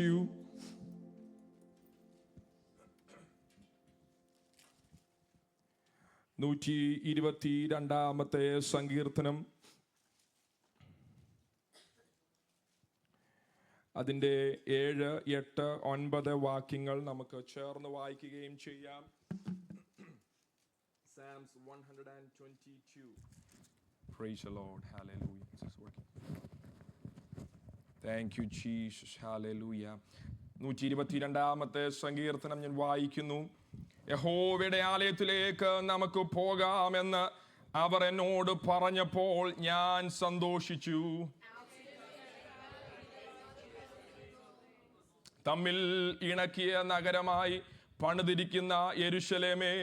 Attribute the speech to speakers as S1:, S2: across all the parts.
S1: you. നൂറ്റി 22-ാമത്തെ സങ്കീർത്തനം അതിൻ്റെ 7, 8, 9 വാക്യങ്ങൾ നമുക്ക് ചേർന്ന് വായിക്കുകയും ചെയ്യാം. Psalms 122. Praise the Lord. Hallelujah. This is working. Thank you, Jesus. Hallelujah. 122-ാമത്തെ സങ്കീർത്തനം ഞാൻ വായിക്കുന്നു. യഹോവയുടെ ആലയത്തിലേക്ക് നമുക്ക് പോകാമെന്ന് അവർ എന്നോട് പറഞ്ഞപ്പോൾ ഞാൻ സന്തോഷിച്ചു. തമ്മിൽ ഇണക്കിയ നഗരമായി പണിതിരിക്കുന്ന യെരൂശലേമേ,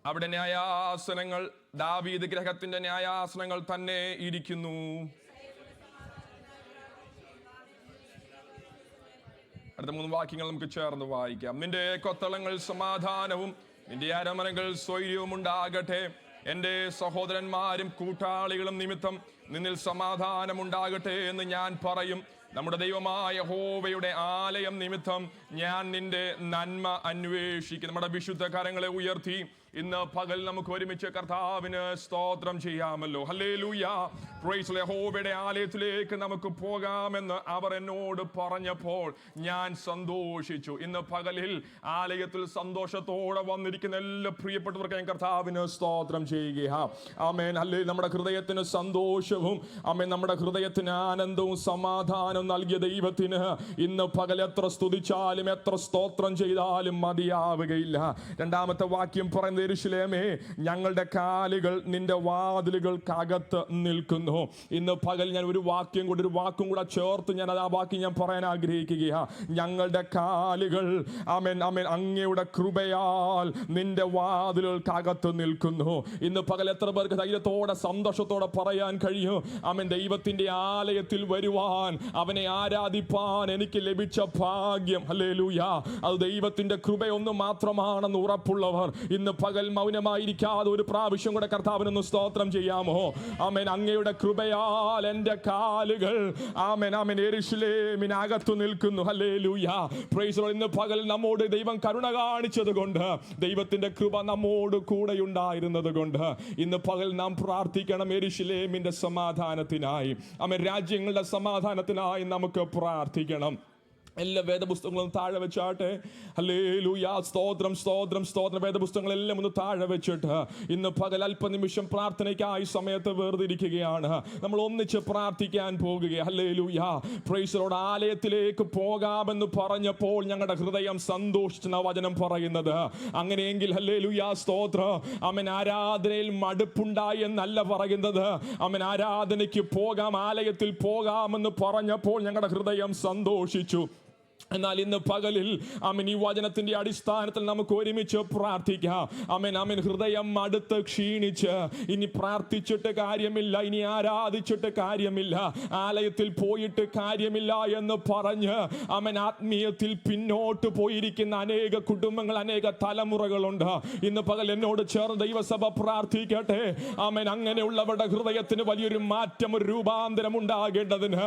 S1: അവിടെ ന്യായാസനങ്ങൾ, ദാവീദ് ഗൃഹത്തിന്റെ ന്യായാസനങ്ങൾ തന്നെ ഇരിക്കുന്നു. അടുത്ത 3 വാക്യങ്ങൾ നമുക്ക് ചേർന്ന് വായിക്കാം. നിന്റെ കൊത്തളങ്ങൾ സമാധാനവും നിന്റെ അരമനകൾ സ്വൈര്യവും ഉണ്ടാകട്ടെ. എൻ്റെ സഹോദരന്മാരും കൂട്ടാളികളും നിമിത്തം നിന്നിൽ സമാധാനമുണ്ടാകട്ടെ എന്ന് ഞാൻ പറയും. നമ്മുടെ ദൈവമായ യഹോവയുടെ ആലയം നിമിത്തം ഞാൻ നിന്റെ നന്മ അന്വേഷിക്കും. നമ്മുടെ വിശുദ്ധ കരങ്ങളെ ഉയർത്തി ഇന്ന് പകൽ നമുക്ക് ഒരുമിച്ച് കർത്താവിന് സ്തോത്രം ചെയ്യാമല്ലോ. ഹല്ലേലൂയ. പ്രൈസ് യഹോവയുടെ ആലയത്തിലേക്ക് നമുക്ക് പോകാമെന്ന് അവർ എന്നോട് പറഞ്ഞപ്പോൾ ഞാൻ സന്തോഷിച്ചു. ഇന്ന് പകലിൽ ആലയത്തിൽ സന്തോഷത്തോടെ വന്നിരിക്കുന്ന എല്ലാ പ്രിയപ്പെട്ടവർക്ക് ഞാൻ കർത്താവിന് സ്തോത്രം ചെയ്യുക. ആമേൻ. ഹല്ലേലൂയ. നമ്മുടെ ഹൃദയത്തിന് സന്തോഷവും ആമേൻ, നമ്മുടെ ഹൃദയത്തിന് ആനന്ദവും സമാധാനവും നൽകിയ ദൈവത്തിന് ഇന്ന് പകൽ എത്ര സ്തുതിച്ചാലും എത്ര സ്തോത്രം ചെയ്താലും മതിയാവുകയില്ല. 2-ാമത്തെ വാക്യം പറയുന്നത്, യെരൂശലേമേ, ഞങ്ങളുടെ കാലുകൾ നിന്റെ വാതിലുകൾക്കകത്ത് നിൽക്കുന്നു. ഇന്ന് പകൽ ഞാൻ ഒരു വാക്യം കൂടെ ചേർത്ത് ഞാൻ ആ വാക്യം ഞാൻ പറയാൻ ആഗ്രഹിക്കുകയാണ്. ഞങ്ങളുടെ കാലുകൾ ആമേൻ ആമേൻ അങ്ങയുടെ കൃപയാൽ നിന്റെ വാതിലുകൾക്കകത്ത് നിൽക്കുന്നു. ഇന്ന് പകൽ എത്ര പേർക്ക് ധൈര്യത്തോടെ സന്തോഷത്തോടെ പറയാൻ കഴിയും, ആമേൻ, ദൈവത്തിന്റെ ആലയത്തിൽ വരുവാൻ, അവനെ ആരാധിപ്പാൻ എനിക്ക് ലഭിച്ച ഭാഗ്യം, ഹല്ലേലൂയ, അത് ദൈവത്തിന്റെ കൃപയൊന്നു മാത്രമാണെന്ന് ഉറപ്പുള്ളവർ ഇന്ന് പകൽ മൗനമായിരിക്കാതെ ഒരു പ്രാവശ്യം കൂടെ കർത്താവിനൊന്ന് സ്തോത്രം ചെയ്യാമോ? ആമേൻ. അങ്ങയുടെ കൃപയാൽ എൻ്റെ കാലുകൾ ആമേൻ ആമേൻ യെരൂശലേമിനകത്തു നിൽക്കുന്നു. ഹല്ലേലൂയ. Praise the Lord. ഇന്ന് പകൽ നമ്മോട് ദൈവം കരുണ കാണിച്ചത് കൊണ്ട്, ദൈവത്തിന്റെ കൃപ നമ്മോട് കൂടെ ഉണ്ടായിരുന്നത് കൊണ്ട് ഇന്ന് പകൽ നാം പ്രാർത്ഥിക്കണം യെരൂശലേമിന്റെ സമാധാനത്തിനായി, ആമേൻ, രാജ്യങ്ങളുടെ സമാധാനത്തിനായി നമുക്ക് പ്രാർത്ഥിക്കണം. എല്ലാ വേദപുസ്തകങ്ങളും താഴെ വെച്ചാട്ടെ. ഹല്ലേലൂയ. സ്തോത്രം സ്തോത്രം സ്തോത്രം. വേദപുസ്തകങ്ങളെല്ലാം ഒന്ന് താഴെ വെച്ചിട്ട് ഇന്ന് പകൽ അല്പനിമിഷം പ്രാർത്ഥനയ്ക്കായി സമയത്ത് വേർതിരിക്കുകയാണ്. നമ്മൾ ഒന്നിച്ച് പ്രാർത്ഥിക്കാൻ പോകുക. ഹല്ലേലൂയ. Praise the Lord. ആലയത്തിലേക്ക് പോകാമെന്ന് പറഞ്ഞപ്പോൾ ഞങ്ങളുടെ ഹൃദയം സന്തോഷിച്ചെന്ന വചനം പറയുന്നത്. അങ്ങനെയെങ്കിൽ ഹല്ലേലൂയ സ്തോത്രം. ആമേൻ. ആരാധനയിൽ മടുപ്പുണ്ടായി എന്നല്ല പറയുന്നത്. ആമേൻ. ആരാധനയ്ക്ക് പോകാം, ആലയത്തിൽ പോകാമെന്ന് പറഞ്ഞപ്പോൾ ഞങ്ങളുടെ ഹൃദയം സന്തോഷിച്ചു. എന്നാൽ ഇന്ന് പകലിൽ ആമേൻ ഈ വചനത്തിന്റെ അടിസ്ഥാനത്തിൽ നമുക്ക് ഒരുമിച്ച് പ്രാർത്ഥിക്കാം. ആമേൻ ആമേൻ. ഹൃദയം മടുത്ത് ക്ഷീണിച്ച് ഇനി പ്രാർത്ഥിച്ചിട്ട് കാര്യമില്ല, ഇനി ആരാധിച്ചിട്ട് കാര്യമില്ല, ആലയത്തിൽ പോയിട്ട് കാര്യമില്ല എന്ന് പറഞ്ഞ് ആമേൻ ആത്മീയത്തിൽ പിന്നോട്ട് പോയിരിക്കുന്ന അനേക കുടുംബങ്ങൾ, അനേക തലമുറകളുണ്ട്. ഇന്ന് പകൽ എന്നോട് ചേർന്ന് ദൈവസഭ പ്രാർത്ഥിക്കട്ടെ. ആമേൻ. അങ്ങനെയുള്ളവരുടെ ഹൃദയത്തിന് വലിയൊരു മാറ്റം, ഒരു രൂപാന്തരം ഉണ്ടാകേണ്ടതിന്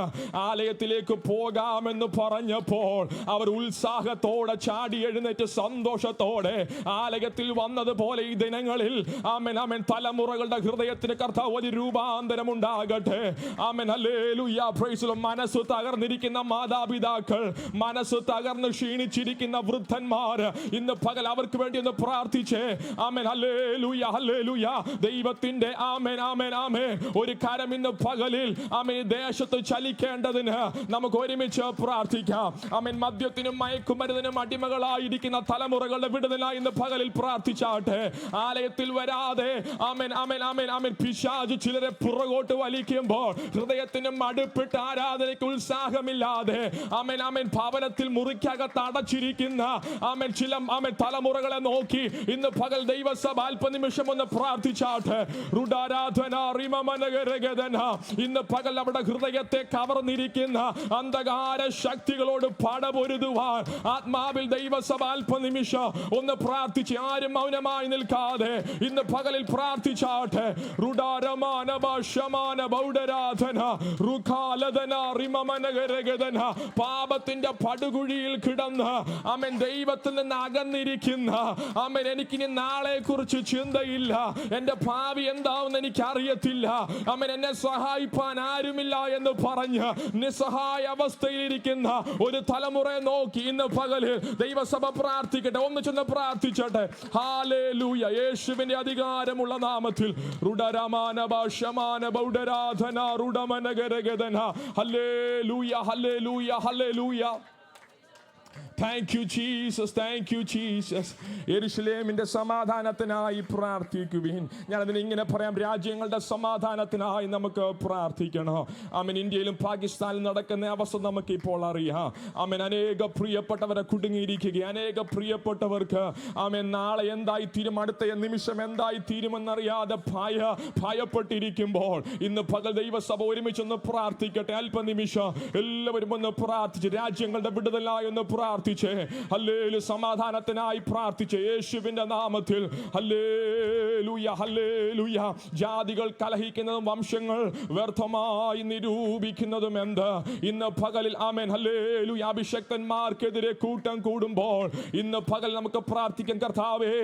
S1: ആലയത്തിലേക്ക് പോകാമെന്ന് പറഞ്ഞപ്പോൾ അവർ ഉത്സാഹത്തോടെ ചാടി എഴുന്നേറ്റ് സന്തോഷത്തോടെ ആലയത്തിൽ വന്നതുപോലെ ഈ ദിനങ്ങളിൽ ആമേൻ ആമേൻ തലമുറകളുടെ ഹൃദയത്തിന് കർത്താവ് ഒരു രൂപാന്തരം ഉണ്ടാകട്ടെ. ആമേൻ. ഹല്ലേലൂയ. Praise the Lord. മനസ്സ് തകർന്നിരിക്കുന്ന മാതാപിതാക്കൾ, മനസ്സ് തകർന്ന് ക്ഷീണിച്ചിരിക്കുന്ന വൃദ്ധന്മാർ ഇന്ന് പകൽ അവർക്ക് വേണ്ടി ഒന്ന് പ്രാർത്ഥിച്ചേ. ആമേൻ. Hallelujah hallelujah. ദൈവത്തിന്റെ ആമേൻ ആമേൻ ആമേൻ ഒരു കരം ഇന്ന് പകലിൽ ആമേൻ ദേശത്ത് ചലിക്കേണ്ടതിന് നമുക്ക് ഒരുമിച്ച് പ്രാർത്ഥിക്കാം. ആമേൻ. മദ്യത്തിനും മയക്കുമരുന്നിനും അടിമകളായിരിക്കുന്ന തലമുറകളുടെ വിടുതലായി ഇന്ന് പകലിൽ പ്രാർത്ഥിച്ചാട്ടെ. ആലയത്തിൽ വരാതെ ആമേൻ ആമേൻ ആമേൻ ആമേൻ പിശാച് ചിലരെ പുറകോട്ട് വലിക്കുമ്പോൾ ഹൃദയത്തിന് മടുപ്പിട്ട് ആരാധനയ്ക്ക് ഉത്സാഹമില്ലാതെ ആമേൻ ആമേൻ ഭവനത്തിൽ മുറിക്കകത്ത് അടച്ചിരിക്കുന്ന ആമേൻ ചില ആമേൻ തലമുറകളെ നോക്കി ഇന്ന് പകൽ ദൈവസഭ അല്പനിമിഷം ഒന്ന് പ്രാർത്ഥിച്ചാട്ടെ. ഇന്ന് പകൽ അവിടെ ഹൃദയത്തെ കവർന്നിരിക്കുന്ന അന്ധകാര ശക്തികളോട് പാടി പടപൊരുതുവാൻ ആത്മാവിൽ ദൈവസഭ അല്പനിമിഷം ഒന്ന് പ്രാർത്ഥിച്ച് ആരും മൗനമായി നിൽക്കാതെ ഇന്ന് പകലിൽ പ്രാർത്ഥിച്ചാട്ടെ. പാപത്തിന്റെ പടുകുഴിയിൽ കിടന്ന് ആമേൻ ദൈവത്തിൽ നിന്ന് അകന്നിരിക്കുന്ന ആമേൻ എനിക്കിനി നാളെ കുറിച്ച് ചിന്തയില്ല, എന്റെ ഭാവി എന്താവെന്ന് എനിക്ക് അറിയത്തില്ല, ആമേൻ എന്നെ സഹായിപ്പാൻ ആരുമില്ല എന്ന് പറഞ്ഞ് നിസ്സഹായ അവസ്ഥയിലിരിക്കുന്ന ഒരു തലമുറയെ നോക്കി ഇന്ന് പകലിൽ ദൈവസഭ പ്രാർത്ഥിക്കട്ടെ. ഒന്ന് ചെന്ന് പ്രാർത്ഥിച്ചട്ടെ. ഹല്ലേലൂയ. യേശുവിന്റെ അധികാരമുള്ള നാമത്തിൽ ഹല്ലേലൂയ, ഹല്ലേലൂയ, ഹല്ലേലൂയ. Thank you Jesus, thank you Jesus. യെരുശലേമിന്റെ സമാധാനത്തിനായി പ്രാർത്ഥിക്കുവിൻ. ഞാനതിന് ഇങ്ങനെ പറയാം, രാജ്യങ്ങളുടെ സമാധാനത്തിനായി നമുക്ക് പ്രാർത്ഥിക്കണം. ആമേൻ. ഇന്ത്യയിലും പാകിസ്ഥാനിലും നടക്കുന്ന അവസ്ഥ നമുക്ക് ഇപ്പോൾ അറിയാം. ആമേൻ. അനേക പ്രിയപ്പെട്ടവരെ കുടുങ്ങിയിരിക്കുക, അനേക പ്രിയപ്പെട്ടവർക്ക് ആമേൻ നാളെ എന്തായി തീരും, അടുത്ത നിമിഷം എന്തായി തീരുമെന്നറിയാതെ ഭയപ്പെട്ടിരിക്കുമ്പോൾ ഇന്ന് പകൽ ദൈവസഭ ഒരുമിച്ചൊന്ന് പ്രാർത്ഥിക്കട്ടെ. അല്പനിമിഷം എല്ലാവരും ഒന്ന് പ്രാർത്ഥിച്ച് രാജ്യങ്ങളുടെ വിടുതലായി ഒന്ന് പ്രാർത്ഥിച്ച് ഹല്ലേലൂയ, സമാധാനത്തിനായി പ്രാർത്ഥിച്ച് യേശുവിന്റെ നാമത്തിൽ. Hallelujah, hallelujah. ജാതികൾ കലഹിക്കുന്നതും വംശങ്ങൾ വ്യർത്ഥമായി നിരൂപിക്കുന്നതും എന്ത് ഇന്ന് പകലിൽ ആമേൻ. ഹല്ലേലൂയ. അഭിഷക്തന്മാർക്കെതിരെ കൂട്ടം കൂടുമ്പോൾ ഇന്ന് പകൽ നമുക്ക് പ്രാർത്ഥിക്കാൻ. കർത്താവേ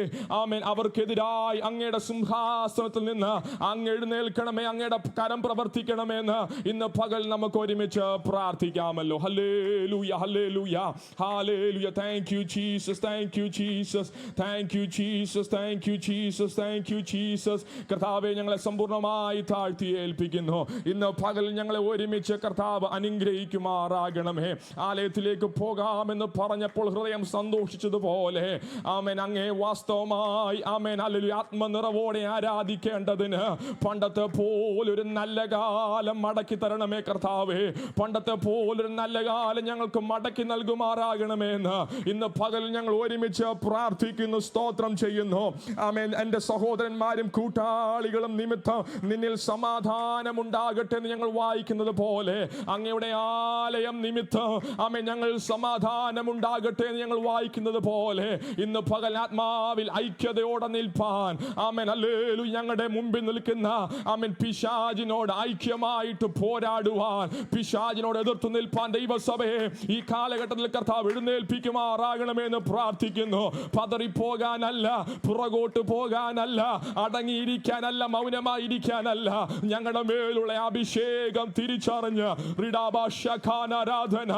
S1: ആമേൻ, അവർക്കെതിരായി അങ്ങയുടെ സിംഹാസനത്തിൽ നിന്ന് അങ്ങ് എഴുന്നേൽക്കണമേ, അങ്ങയുടെ കരം പ്രവർത്തിക്കണമെന്ന് ഇന്ന് പകൽ നമുക്ക് ഒരുമിച്ച് പ്രാർത്ഥിക്കാമല്ലോ. ഹല്ലേലൂയ, ഹല്ലേലൂയ, ഹല്ലേലൂയ. Thank you Jesus, thank you Jesus, thank you Jesus, thank you Jesus, thank you Jesus. കർത്താവേ, ഞങ്ങളെ സമ്പൂർണ്ണമായി താഴ്ത്തി ഏൽപ്പിക്കുന്നു. ഇന്ന് പകൽ ഞങ്ങളെ ഒരുമിച്ച് കർത്താവ് അനുഗ്രഹിക്കുമാറാകണമേ. ആലയത്തിലേക്ക് പോകാമെന്ന് പറഞ്ഞപ്പോൾ ഹൃദയം സന്തോഷിച്ചതുപോലെ ആമേൻ അങ്ങേ വാസ്തവമായി ആമേൻ ഹല്ലേലൂയ ആത്മനിറവോടെ ആരാധിക്കേണ്ടതിന് പണ്ടത്തെ പോലൊരു നല്ല കാലം മടക്കി തരണമേ കർത്താവേ. പണ്ടത്തെ പോലൊരു നല്ല കാലം ഞങ്ങൾക്ക് മടക്കി നൽകുമാറാകണമേ എന്ന് ഇന്ന് പകൽ ഞങ്ങൾ ഒരുമിച്ച് പ്രാർത്ഥിക്കുന്നു, സ്തോത്രം ചെയ്യുന്നു. ആമേൻ. എൻ്റെ സഹോദരന്മാരും കൂട്ടാളികളും നിമിത്തം നിന്നിൽ സമാധാനമുണ്ടാകട്ടെ എന്ന് ഞങ്ങൾ വായിക്കുന്നത് പോലെ അങ്ങയുടെ ആലയം നിമിത്തം ആമേൻ ഞങ്ങൾ സമാധാനമുണ്ടാകട്ടെ എന്ന് ഞങ്ങൾ വായിക്കുന്നത് പോലെ ഇന്ന് പകൽ ആത്മാവിൽ ഐക്യതയോടെ നിൽപ്പാൻ ആമേൻ ഹല്ലേലൂയ ഞങ്ങളുടെ മുമ്പിൽ നിൽക്കുന്ന ആമേൻ പിശാചിനോട് ഐക്യമായിട്ട് പോരാടുവാൻ, പിശാചിനോട് എതിർത്ത് നിൽപ്പാൻ ദൈവസഭയെ ഈ കാലഘട്ടത്തിൽ കർത്താവ് എഴുന്നേൽപ്പിക്കുമാറാകണമെന്ന് പ്രാർത്ഥിക്കുന്നു. പതറിപ്പോകാനല്ല, പുറകോട്ട് പോകാനല്ല, അടങ്ങിയിരിക്കാനല്ല, മൗനമായിരിക്കാനല്ല, ഞങ്ങളുടെ മേലുള്ള അഭിഷേകം തിരിച്ചറിഞ്ഞ് ആരാധന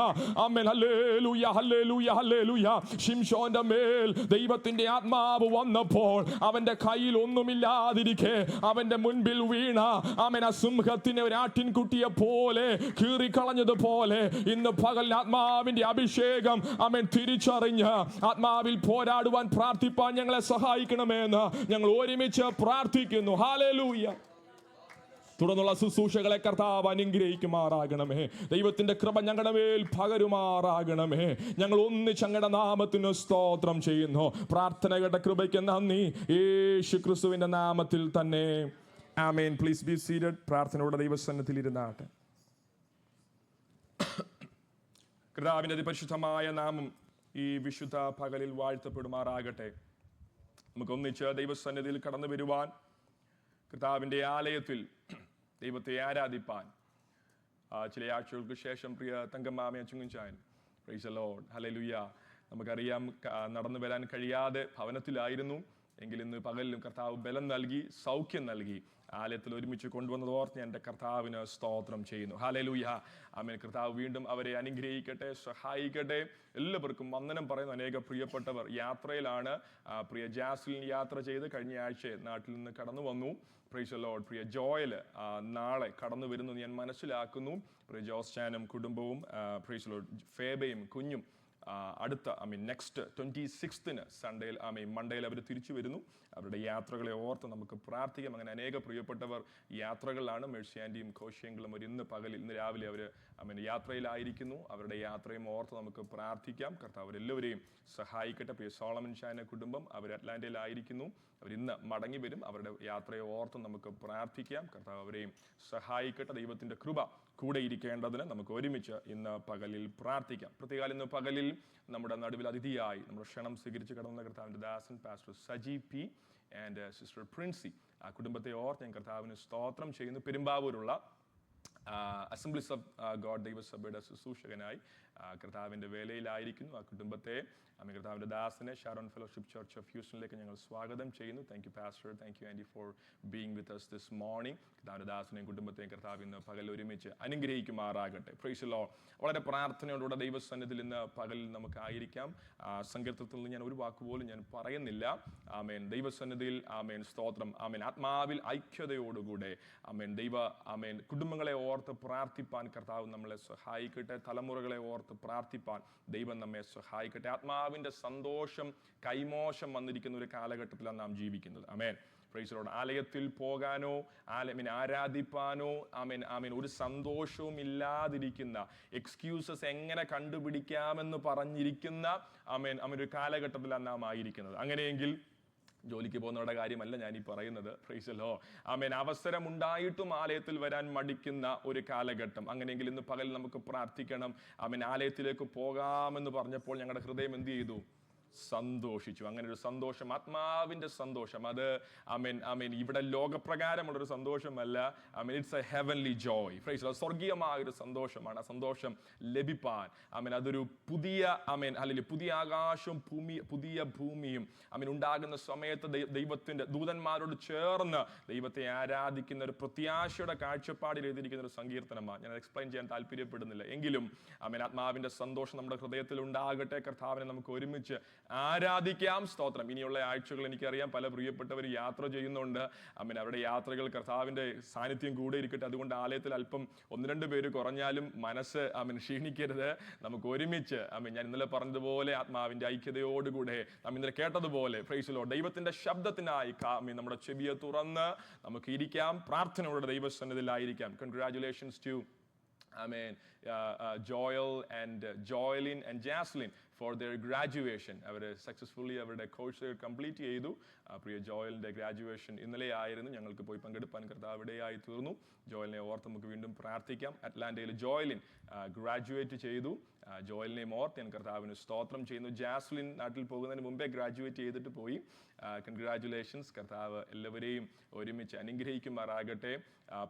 S1: ആമേൻ ഹല്ലേലൂയ, ഹല്ലേലൂയ, ഹല്ലേലൂയ. ശിംശോന്റെ മേൽ ദൈവത്തിന്റെ ആത്മാവ് വന്നപ്പോൾ അവന്റെ കയ്യിൽ ഒന്നുമില്ലാതിരിക്കെ അവന്റെ മുൻപിൽ വീണ ആമേൻ ആ സിംഹത്തിനെ ഒരു ആട്ടിൻകുട്ടിയെ പോലെ കീറിക്കളഞ്ഞതുപോലെ ഇന്ന് പകൽ ആത്മാവിന്റെ അഭിഷേകം ആമേൻ തിരിച്ചറിഞ്ഞ് ആത്മാവിൽ പോരാടുവാൻ പ്രാർത്ഥിപ്പാൻ ഞങ്ങളെ സഹായിക്കണമെന്ന് ഞങ്ങൾ ഒരുമിച്ച് പ്രാർത്ഥിക്കുന്നു. ഹല്ലേലൂയ. തുടർന്നുള്ള ശുശ്രൂഷകളെ കർത്താവ് അനുഗ്രഹിക്കുമാറാകണമേ. ദൈവത്തിന്റെ കൃപ ഞങ്ങളുടെ മേൽ പകരുമാറാകണമേ. ഞങ്ങൾ ഒന്നിച്ച് അങ്ങയുടെ നാമത്തിന് സ്തോത്രം ചെയ്യുന്നു. പ്രാർത്ഥനകളുടെ കൃപയ്ക്ക് നന്ദി, യേശു ക്രിസ്തുവിന്റെ നാമത്തിൽ തന്നെ ആമേൻ. Please be seated. പ്രാർത്ഥനയുടെ ദൈവസന്നിധിയിൽ ഇരുന്നാട്ടെ. കർത്താവിന്റെ അതിപരിശുദ്ധമായ നാമം ഈ വിശുദ്ധ പകലിൽ വാഴ്ത്തപ്പെടുമാറാകട്ടെ. നമുക്ക് ഒന്നിച്ച് ദൈവസന്നിധിയിൽ കടന്നു വരുവാൻ, കർത്താവിന്റെ ആലയത്തിൽ ദൈവത്തെ ആരാധിപ്പാൻ ചില ആഴ്ചകൾക്ക് ശേഷം പ്രിയ തങ്കമ്മാമ ചുങ്ങുംചാൻ, പ്രൈസ് ദി ലോർഡ്, ഹല്ലേലൂയ. നമുക്കറിയാം നടന്നു വരാൻ കഴിയാതെ ഭവനത്തിലായിരുന്നു. എങ്കിൽ ഇന്ന് പകലിലും കർത്താവ് ബലം നൽകി, സൗഖ്യം നൽകി ആലയത്തിൽ ഒരുമിച്ച് കൊണ്ടുവന്നത് ഓർത്ത് ഞാൻ എൻ്റെ കർത്താവിന് സ്തോത്രം ചെയ്യുന്നു. ഹല്ലേലൂയ. ആമേൻ. കർത്താവ് വീണ്ടും അവരെ അനുഗ്രഹിക്കട്ടെ, സഹായിക്കട്ടെ. എല്ലാവർക്കും വന്ദനം പറയുന്നു. അനേക പ്രിയപ്പെട്ടവർ യാത്രയിലാണ്. പ്രിയ ജാസ്ലിൻ യാത്ര ചെയ്ത് കഴിഞ്ഞ ആഴ്ച നാട്ടിൽ നിന്ന് കടന്നു വന്നു. Price the Lord. Priya Joel നാളെ കടന്നു വരുന്നു ഞാൻ മനസ്സിലാക്കുന്നു. പ്രിയ ജോസ്റ്റാനും കുടുംബവും, പ്രൈസ് ദി ലോർഡ്, ഫേബയും കുഞ്ഞും അടുത്ത നെക്സ്റ്റ് 26 സൺഡേയിൽ മൺഡേയിൽ അവർ തിരിച്ചു വരുന്നു. അവരുടെ യാത്രകളെ ഓർത്ത് നമുക്ക് പ്രാർത്ഥിക്കാം. അങ്ങനെ അനേക പ്രിയപ്പെട്ടവർ യാത്രകളിലാണ്. മേഴ്സി ആൻറ്റിയും കോശിയങ്ങളും ഒരു ഇന്ന് രാവിലെ അവർ യാത്രയിലായിരിക്കുന്നു. അവരുടെ യാത്രയും ഓർത്ത് നമുക്ക് പ്രാർത്ഥിക്കാം. കർത്താവ് അവരെല്ലാവരെയും സഹായിക്കട്ടെ. പ്രിയ സോളമൻ ഷാന്റെ കുടുംബം അവർ അറ്റ്ലാന്റയിലായിരിക്കുന്നു. അവരിന്ന് മടങ്ങി വരും. അവരുടെ യാത്രയെ ഓർത്ത് നമുക്ക് പ്രാർത്ഥിക്കാം. കർത്താവ് അവരെയും സഹായിക്കട്ടെ. ദൈവത്തിൻ്റെ കൃപ കൂടെ ഇരിക്കേണ്ടതിന് നമുക്ക് ഒരുമിച്ച് ഇന്ന് പകലിൽ പ്രാർത്ഥിക്കാം. പ്രത്യേകം ഇന്ന് പകലിൽ നമ്മുടെ നടുവിൽ അതിഥിയായി നമ്മുടെ ക്ഷണം സ്വീകരിച്ച് കടന്ന കർത്താവിൻ്റെ ദാസൻ pastor Saji P and sister Princy, ആ കുടുംബത്തെ ഓർത്ത് ഞാൻ കർത്താവിന് സ്തോത്രം ചെയ്യുന്നു. പെരുമ്പാവൂരുള്ള അസംബ്ലീസ് ഓഫ് ഗോഡ് ദൈവസഭയുടെ ശുശ്രൂഷകനായി കർത്താവിൻ്റെ വേലയിലായിരിക്കുന്നു. ആ കുടുംബത്തെ കർത്താവിൻ്റെ ദാസനെ ഷാരോൺ ഫെലോഷിപ്പ് ചർച്ച് ഓഫ് ഹ്യൂസ്റ്റണിലേക്ക് ഞങ്ങൾ സ്വാഗതം ചെയ്യുന്നു. Thank you pastor, thank you aunty for being with us this morning. കർത്താവിൻ്റെ ദാസനെയും കുടുംബത്തെയും കർത്താവ് ഇന്ന് പകൽ ഒരുമിച്ച് അനുഗ്രഹിക്കുമാറാകട്ടെ. Price the Lord. വളരെ പ്രാർത്ഥനയോടുകൂടെ ദൈവസന്നിധിയിൽ ഇന്ന് പകലിൽ നമുക്കായിരിക്കാം. സങ്കീർത്തനത്തിൽ നിന്ന് ഞാൻ ഒരു വാക്കുപോലും ഞാൻ പറയുന്നില്ല. ആമേൻ. ദൈവസന്നിധിയിൽ ആമേൻ, സ്തോത്രം. ആമേൻ. ആത്മാവിൽ ഐക്യതയോടുകൂടെ ആമേൻ ആമേൻ കുടുംബങ്ങളെ ഓർത്ത് പ്രാർത്ഥിപ്പാൻ കർത്താവ് നമ്മളെ സഹായിക്കട്ടെ. തലമുറകളെ ഓർത്ത് പ്രാർത്ഥിപ്പാൻ ദൈവം നമ്മെ സഹായിക്കട്ടെ. ആത്മാവിൻ്റെ സന്തോഷം കൈമോശം വന്നിരിക്കുന്ന ഒരു കാലഘട്ടത്തിലാണ് നാം ജീവിക്കുന്നത്. ആമേൻ. Praise the Lord. ആലയത്തിൽ പോകാനോ ആരാധിപ്പാനോ ആമേൻ ഒരു സന്തോഷവും ഇല്ലാതിരിക്കുന്ന, എക്സ്ക്യൂസസ് എങ്ങനെ കണ്ടുപിടിക്കാമെന്ന് പറഞ്ഞിരിക്കുന്ന ഒരു കാലഘട്ടത്തിലാണ് നാം ആയിരിക്കുന്നത്. അങ്ങനെയെങ്കിൽ ജോലിക്ക് പോകുന്നവരുടെ കാര്യമല്ല ഞാൻ ഈ പറയുന്നത്. Praise the Lord. ആമേൻ. അവസരം ഉണ്ടായിട്ടും ആലയത്തിൽ വരാൻ മടിക്കുന്ന ഒരു കാലഘട്ടം. അങ്ങനെയെങ്കിൽ ഇന്ന് പകൽ നമുക്ക് പ്രാർത്ഥിക്കണം. ആമേൻ. ആലയത്തിലേക്ക് പോകാമെന്ന് പറഞ്ഞപ്പോൾ ഞങ്ങളുടെ ഹൃദയം എന്ത് ചെയ്തു? സന്തോഷിച്ചു. അങ്ങനെ ഒരു സന്തോഷം, ആത്മാവിൻ്റെ സന്തോഷം, അത് ആമേൻ ഇവിടെ ലോകപ്രകാരമുള്ളൊരു സന്തോഷമല്ല. It's a heavenly joy. Praise the Lord. സ്വർഗീയമായൊരു സന്തോഷമാണ്. ആ സന്തോഷം ലഭിപ്പാൻ അതൊരു പുതിയ അല്ലെങ്കിൽ പുതിയ ആകാശവും പുതിയ ഭൂമിയും ഉണ്ടാകുന്ന സമയത്ത് ദൈവത്തിൻ്റെ ദൂതന്മാരോട് ചേർന്ന് ദൈവത്തെ ആരാധിക്കുന്ന ഒരു പ്രത്യാശയുടെ കാഴ്ചപ്പാടിൽ എഴുതിയിരിക്കുന്ന ഒരു സങ്കീർത്തനമാണ്. ഞാൻ എക്സ്പ്ലെയിൻ ചെയ്യാൻ താല്പര്യപ്പെടുന്നില്ല. എങ്കിലും ആത്മാവിൻ്റെ സന്തോഷം നമ്മുടെ ഹൃദയത്തിൽ ഉണ്ടാകട്ടെ. കർത്താവിനെ നമുക്ക് ഒരുമിച്ച് ആരാധിക്കാം. സ്തോത്രം. ഇനിയുള്ള ആഴ്ചകൾ എനിക്കറിയാം പല പ്രിയപ്പെട്ടവർ യാത്ര ചെയ്യുന്നുണ്ട്. അവരുടെ യാത്രകൾ കർത്താവിൻ്റെ സാന്നിധ്യം കൂടെ ഇരിക്കട്ടെ. അതുകൊണ്ട് ആലയത്തിൽ അല്പം 1-2 പേര് കുറഞ്ഞാലും മനസ്സ് ക്ഷീണിക്കരുത്. നമുക്ക് ഒരുമിച്ച് ഞാൻ ഇന്നലെ പറഞ്ഞതുപോലെ ആത്മാവിൻ്റെ ഐക്യതയോടുകൂടെ നാം ഇന്നലെ കേട്ടതുപോലെ പ്രൈസ് ദി ലോർഡ് ദൈവത്തിൻ്റെ ശബ്ദത്തിനായി നമ്മുടെ ചെവിയെ തുറന്ന് നമുക്ക് ഇരിക്കാം. പ്രാർത്ഥനയോടെ ദൈവസന്നിധിയിലായിരിക്കാം. Congratulations to Joel and Joylin and Jaslyn for their graduation. അവർ സക്സസ്ഫുള്ളി അവരുടെ കോഴ്സ് കംപ്ലീറ്റ് ചെയ്തു. പ്രിയ ജോയലിൻ്റെ ഗ്രാജുവേഷൻ ഇന്നലെ ആയിരുന്നു. ഞങ്ങൾക്ക് പോയി പങ്കെടുപ്പാൻ കർത്താവ് ഇടയായി തീർന്നു. ജോയലിനെ ഓർത്ത് നമുക്ക് വീണ്ടും പ്രാർത്ഥിക്കാം. അറ്റ്ലാന്റയിൽ ജോയലിൻ ഗ്രാജുവേറ്റ് ചെയ്തു. ജോയലിനെയും ഓർത്ത് ഞാൻ കർത്താവിന് സ്തോത്രം ചെയ്യുന്നു. ജാസ്ലിൻ നാട്ടിൽ പോകുന്നതിന് മുമ്പേ ഗ്രാജുവേറ്റ് ചെയ്തിട്ട് പോയി. കൺഗ്രാറ്റുലേഷൻസ്. കർത്താവ് എല്ലാവരെയും ഒരുമിച്ച് അനുഗ്രഹിക്കുമാറാകട്ടെ.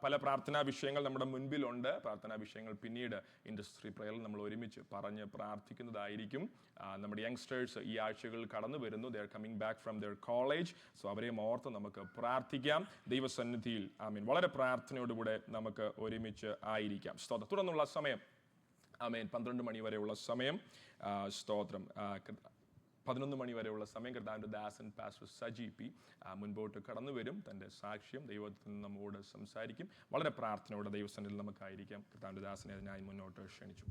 S1: പല പ്രാർത്ഥനാ വിഷയങ്ങൾ നമ്മുടെ മുൻപിലുണ്ട്. പ്രാർത്ഥനാ വിഷയങ്ങൾ പിന്നീട് ഇൻഡസ്ട്രി പ്രയറിൽ നമ്മൾ ഒരുമിച്ച് പറഞ്ഞ് പ്രാർത്ഥിക്കുന്നതായിരിക്കും. നമ്മുടെ യങ്സ്റ്റേഴ്സ് ഈ ആഴ്ചകളിൽ കടന്നു വരുന്നു. They are coming back from their college. So അവരെയും ഓർത്ത് നമുക്ക് പ്രാർത്ഥിക്കാം. ദൈവസന്നിധിയിൽ വളരെ പ്രാർത്ഥനയോടുകൂടെ നമുക്ക് ഒരുമിച്ച് ആയിരിക്കാം. സ്തോത്രം. തുടർന്നുള്ള സമയം 12 മണി വരെയുള്ള സമയം, സ്തോത്രം, 11 മണി വരെയുള്ള സമയം കർത്താവിൻ്റെ ദാസൻ പാസ്റ്റർ സജി പി മുൻപോട്ട് കടന്നു വരും. തൻ്റെ സാക്ഷ്യം ദൈവത്തിൽ നമ്മോട് സംസാരിക്കും. വളരെ പ്രാർത്ഥനയോടെ ദൈവസന്നിധിയിൽ നമുക്കായിരിക്കാം. കർത്താവിൻ്റെ ദാസനെ അതിനായി മുന്നോട്ട് ക്ഷണിച്ചു.